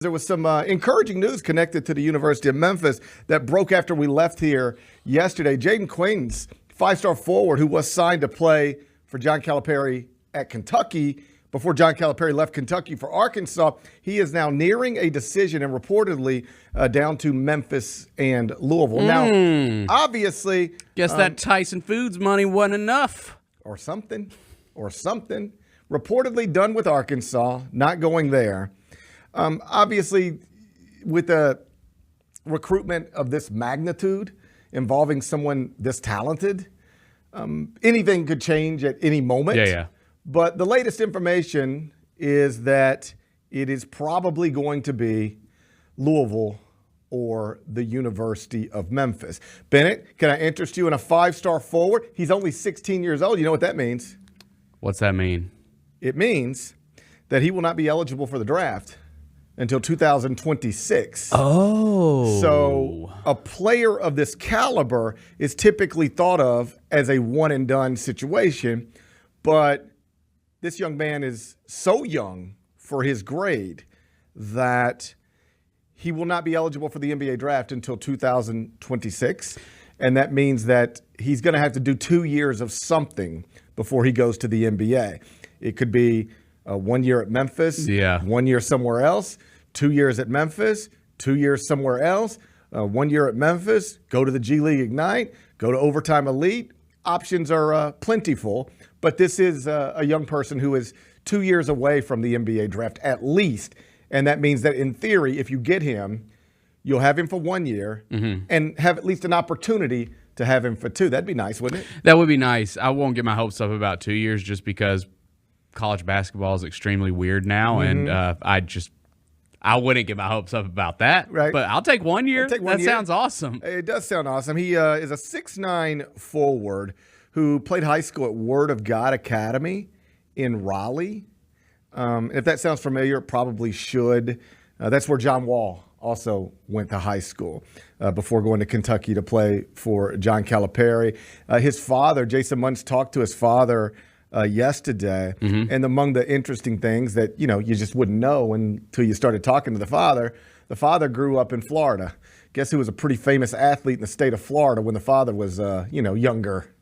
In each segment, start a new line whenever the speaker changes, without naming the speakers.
There was some encouraging news connected to the University of Memphis that broke after we left here yesterday. Jayden Quaintance, five-star forward who was signed to play for John Calipari at Kentucky before John Calipari left Kentucky for Arkansas. He is now nearing a decision and reportedly down to Memphis and Louisville. Now, obviously...
Guess that Tyson Foods money wasn't enough.
Or something. Reportedly done with Arkansas, not going there. Obviously, with a recruitment of this magnitude involving someone this talented, anything could change at any moment.
Yeah.
But the latest information is that it is probably going to be Louisville or the University of Memphis. Bennett, can I interest you in a five-star forward? He's only 16 years old. You know what that means?
What's that mean?
It means that he will not be eligible for the draft until 2026.
Oh.
So a player of this caliber is typically thought of as a one-and-done situation, but this young man is so young for his grade that he will not be eligible for the NBA draft until 2026, and that means that he's going to have to do 2 years of something before he goes to the NBA. It could be 1 year at Memphis, 1 year somewhere else, 2 years at Memphis, 2 years somewhere else, 1 year at Memphis, go to the G League Ignite, go to Overtime Elite. Options are plentiful, but this is a young person who is 2 years away from the NBA draft at least, and that means that in theory, if you get him, you'll have him for 1 year and have at least an opportunity to have him for two. That'd be nice, wouldn't it?
That would be nice. I won't get my hopes up about 2 years just because college basketball is extremely weird now, and I wouldn't get my hopes up about that.
Right.
But I'll take 1 year. That sounds awesome.
It does sound awesome. He is a 6'9" forward who played high school at Word of God Academy in Raleigh. If that sounds familiar, it probably should. That's where John Wall also went to high school before going to Kentucky to play for John Calipari. His father, Jason Munz, talked to his father yesterday, and among the interesting things that you just wouldn't know until you started talking to the father grew up in Florida. Guess who was a pretty famous athlete in the state of Florida when the father was younger?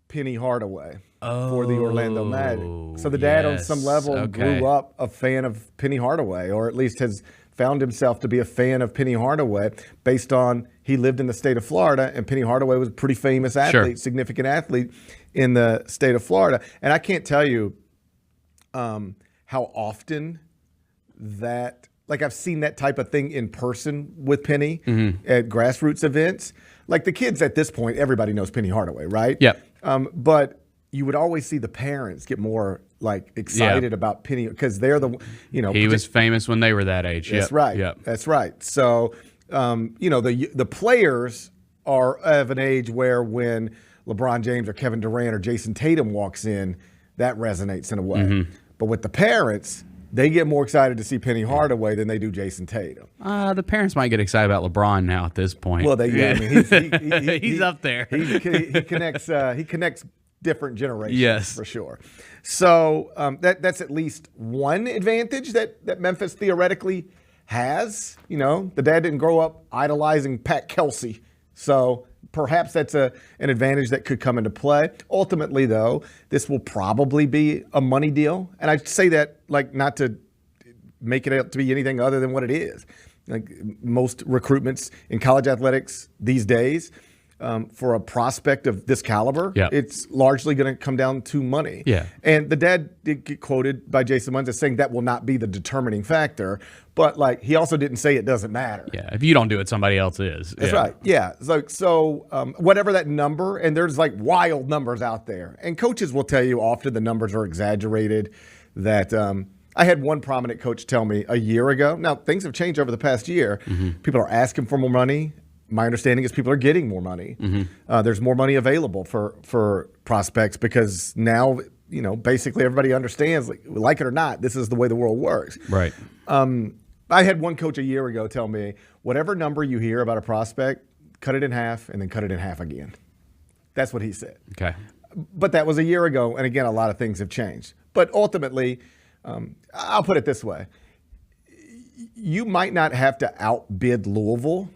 Penny Hardaway for the Orlando Magic. So the dad on some level grew up a fan of Penny Hardaway, or at least has found himself to be a fan of Penny Hardaway based on he lived in the state of Florida, and Penny Hardaway was a pretty famous athlete, significant athlete in the state of Florida. And I can't tell you how often that, like I've seen that type of thing in person with Penny at grassroots events. Like the kids at this point, everybody knows Penny Hardaway, right?
Yep.
But you would always see the parents get more like excited about Penny because they're the,
he was famous when they were that age.
That's right.
Yep.
That's right. So, the players are of an age where when LeBron James or Kevin Durant or Jason Tatum walks in, that resonates in a way. But with the parents, they get more excited to see Penny Hardaway than they do Jason Tatum.
The parents might get excited about LeBron now at this point.
Well,
he's up there.
He connects different generations, for sure. So that's at least one advantage that Memphis theoretically has. The dad didn't grow up idolizing Pat Kelsey, so perhaps that's an advantage that could come into play. Ultimately, though, this will probably be a money deal. And I say that like not to make it out to be anything other than what it is. Like most recruitments in college athletics these days, for a prospect of this caliber, it's largely going to come down to money.
Yeah.
And the dad did get quoted by Jason Munz as saying that will not be the determining factor. But like he also didn't say it doesn't matter.
Yeah. If you don't do it, somebody else is.
That's right. Yeah. So whatever that number, and there's like wild numbers out there, and coaches will tell you often the numbers are exaggerated. That I had one prominent coach tell me a year ago. Now things have changed over the past year. People are asking for more money. My understanding is people are getting more money. There's more money available for prospects because now, basically everybody understands, like it or not, this is the way the world works.
Right.
I had one coach a year ago tell me, whatever number you hear about a prospect, cut it in half and then cut it in half again. That's what he said.
Okay.
But that was a year ago, and again, a lot of things have changed. But ultimately, I'll put it this way. you might not have to outbid Louisville,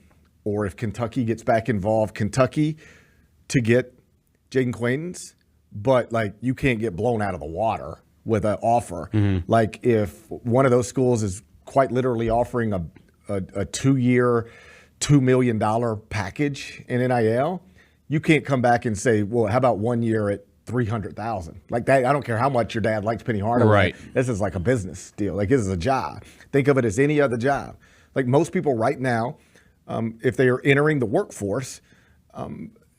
or if Kentucky gets back involved, Kentucky, to get Jayden Quaintance, but like you can't get blown out of the water with an offer. Like if one of those schools is quite literally offering a 2-year, $2 million package in NIL, you can't come back and say, well, how about 1 year at $300,000? Like that, I don't care how much your dad likes Penny Hardaway.
Right.
This is like a business deal. Like this is a job. Think of it as any other job. Like most people right now, if they are entering the workforce,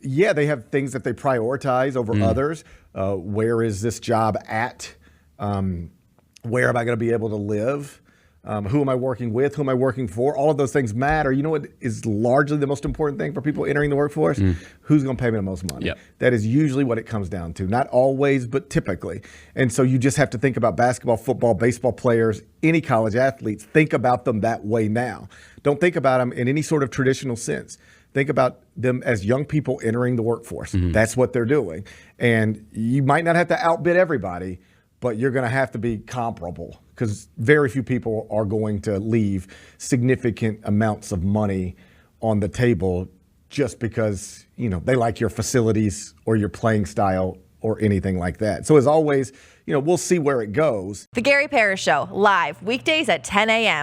they have things that they prioritize over others. Where is this job at? Where am I going to be able to live? Who am I working with? Who am I working for? All of those things matter. You know what is largely the most important thing for people entering the workforce? Who's going to pay me the most money?
Yep.
That is usually what it comes down to. Not always, but typically. And so you just have to think about basketball, football, baseball players, any college athletes. Think about them that way now. Don't think about them in any sort of traditional sense. Think about them as young people entering the workforce. That's what they're doing. And you might not have to outbid everybody, but you're going to have to be comparable because very few people are going to leave significant amounts of money on the table just because, they like your facilities or your playing style or anything like that. So as always, we'll see where it goes.
The Gary Parrish Show, live weekdays at 10 a.m.